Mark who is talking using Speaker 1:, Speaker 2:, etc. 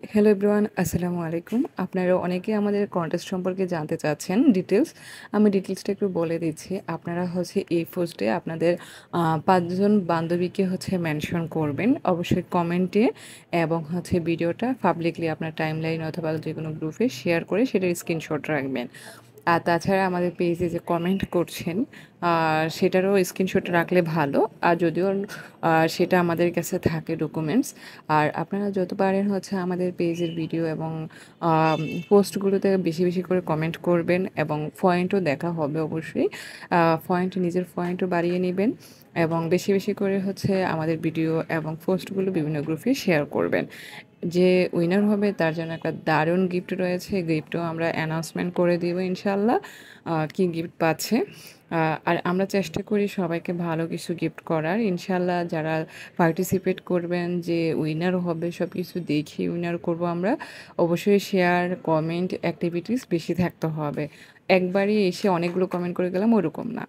Speaker 1: Hello everyone, আসসালামু আলাইকুম। আপনারা অনেকেই আমাদের কন্টেস্ট সম্পর্কে জানতে চাচ্ছেন ডিটেলস। আমি ডিটেলসটা একটু বলে দিচ্ছি। আপনারা হচ্ছে এই পোস্টে আপনাদের ৫ জন বান্ধবীকে হচ্ছে মেনশন করবেন অবশ্যই কমেন্টে এবং হচ্ছে ভিডিওটা পাবলিকলি আপনার টাইমলাইন অথবা যেকোনো গ্রুপে শেয়ার করে সেটার স্ক্রিনশট রাখবেন। আর তাছাড়া আমাদের পেজে যে কমেন্ট করছেন সেটারও স্ক্রিনশট রাখলে ভালো। আর যদিও সেটা আমাদের কাছে থাকে ডকুমেন্টস। আর আপনারা যত পারেন হচ্ছে আমাদের পেজের ভিডিও এবং পোস্টগুলোতে বেশি বেশি করে কমেন্ট করবেন এবং পয়েন্টও দেখা হবে অবশ্যই। পয়েন্ট নিজের পয়েন্টও বাড়িয়ে নেবেন এবং বেশি বেশি করে হচ্ছে আমাদের ভিডিও এবং পোস্টগুলো বিভিন্ন গ্রুপে শেয়ার করবেন। যে উইনার হবে তার জন্য একটা দারুণ গিফট রয়েছে। গিফটও আমরা অ্যানাউন্সমেন্ট করে দিব ইনশাল্লাহ, কি গিফট পাচ্ছে। আর আমরা চেষ্টা করি সবাইকে ভালো কিছু গিফট করার ইনশাল্লাহ। যারা পার্টিসিপেট করবেন যে উইনার হবে সব কিছু দেখে উইনার করব আমরা। অবশ্যই শেয়ার কমেন্ট অ্যাক্টিভিটিস বেশি থাকতে হবে। একবারই এসে অনেকগুলো কমেন্ট করে গেলাম ওরকম না।